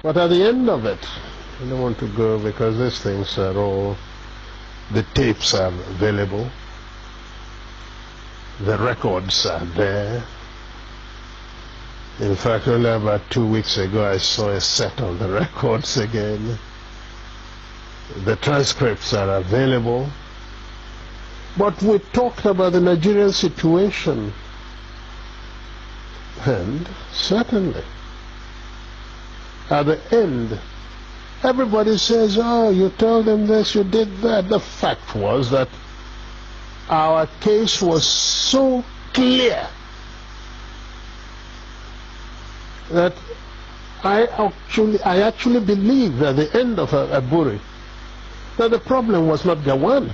But at the end of it, I don't want to go because these things are all, the tapes are available, the records are there. In fact, only about 2 weeks ago I saw a set of the records again. The transcripts are available. But we talked about the Nigerian situation, and certainly at the end everybody says, oh, you told them this, you did that. The fact was that our case was so clear that I actually believed at the end of Aburi that the problem was not Gowon,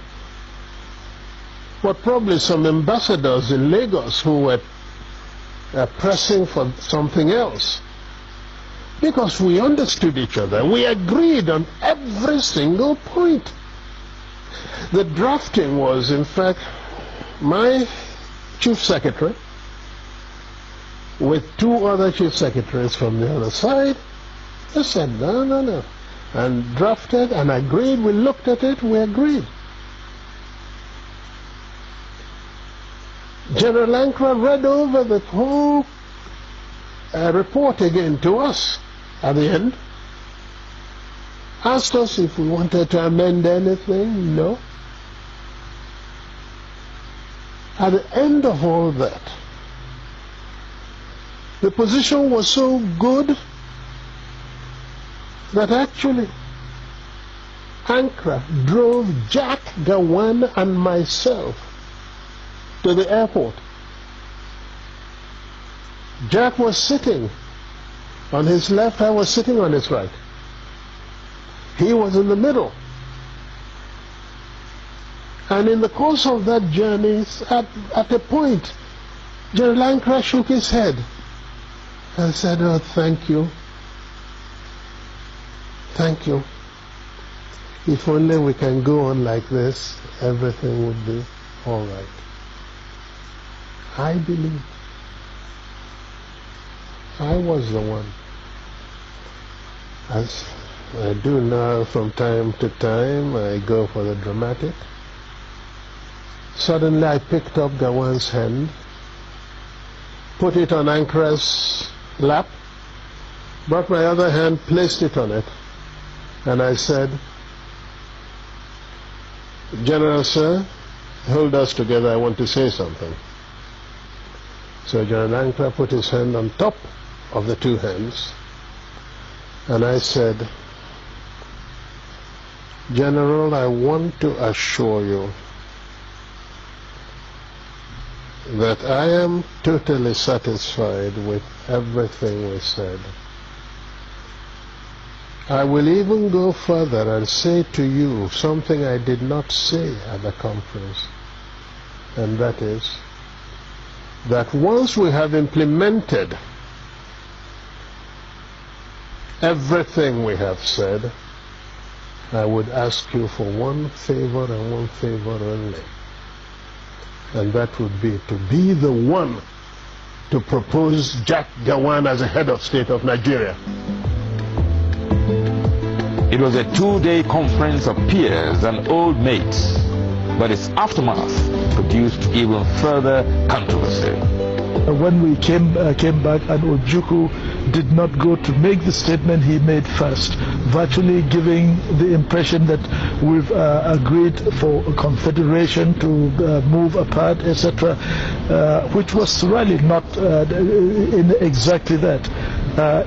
but probably some ambassadors in Lagos who were pressing for something else. Because we understood each other. We agreed on every single point. The drafting was, in fact, my chief secretary with 2 other chief secretaries from the other side. They said, no. And drafted and agreed. We looked at it, we agreed. General Ankara read over the whole report again to us at the end. Asked us if we wanted to amend anything. No. At the end of all that, the position was so good that actually Ankara drove Jack, Gowon and myself to the airport. Jack was sitting on his left, I was sitting on his right. He was in the middle. And in the course of that journey, at a point, General Ankara shook his head and said, oh, thank you. Thank you. If only we can go on like this, everything would be all right. I believe I was the one. As I do now from time to time, I go for the dramatic. Suddenly I picked up Gowon's hand, put it on Ankara's lap, brought my other hand, placed it on it, and I said, General Sir, hold us together, I want to say something. So General Ankara put his hand on top of the 2 hands, and I said, General, I want to assure you that I am totally satisfied with everything we said. I will even go further and say to you something I did not say at the conference, and that is that once we have implemented everything we have said, I would ask you for one favor and one favor only. And that would be to be the one to propose Jack Gowon as a head of state of Nigeria. It was a 2-day conference of peers and old mates, but its aftermath produced even further controversy. When we came back and Ojukwu did not go to make the statement he made first, virtually giving the impression that we've agreed for a confederation to move apart, etc., which was really not in exactly that.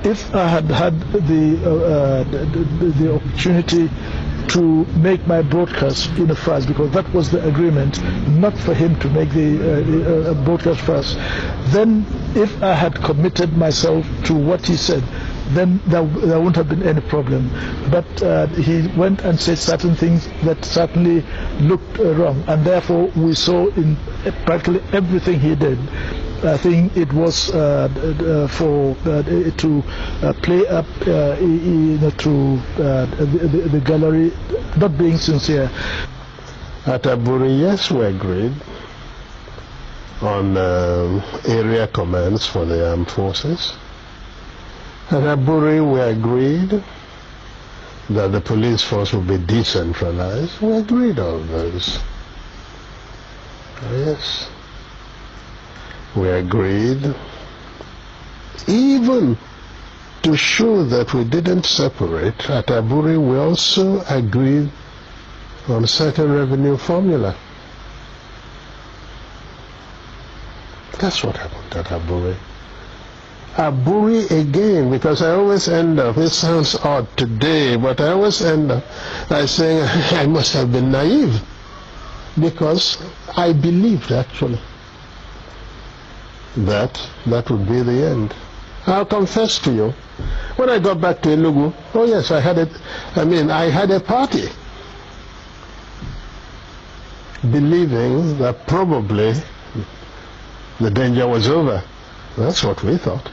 If I had had the opportunity to make my broadcast in a first, because that was the agreement, not for him to make the broadcast first, then if I had committed myself to what he said, then there wouldn't have been any problem. But he went and said certain things that certainly looked wrong, and therefore we saw in practically everything he did, I think it was for to play up to the gallery, not being sincere. At Aburi, yes, we agreed on area commands for the armed forces. At Aburi, we agreed that the police force would be decentralized. We agreed on those. Yes. We agreed even to show that we didn't separate. At Aburi, we also agreed on a certain revenue formula. That's what happened at Aburi. Aburi again, because I always end up, it sounds odd today, but I always end up by saying I must have been naive, because I believed actually that would be the end. I'll confess to you, when I got back to Enugu, oh yes, I had a party, believing that probably the danger was over. That's what we thought.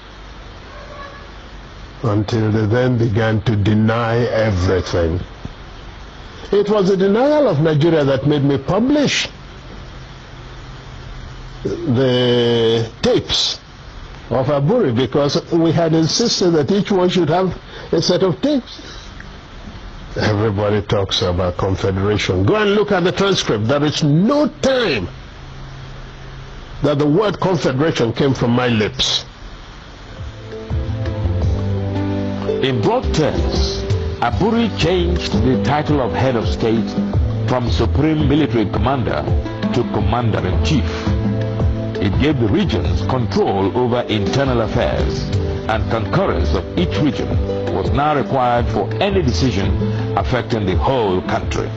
Until they then began to deny everything. It was the denial of Nigeria that made me publish the tapes of Aburi, because we had insisted that each one should have a set of tapes. Everybody talks about confederation. Go and look at the transcript. There is no time that the word confederation came from my lips. In broad terms, Aburi changed the title of head of state from Supreme Military Commander to Commander-in-Chief. It gave the regions control over internal affairs, and concurrence of each region was now required for any decision affecting the whole country.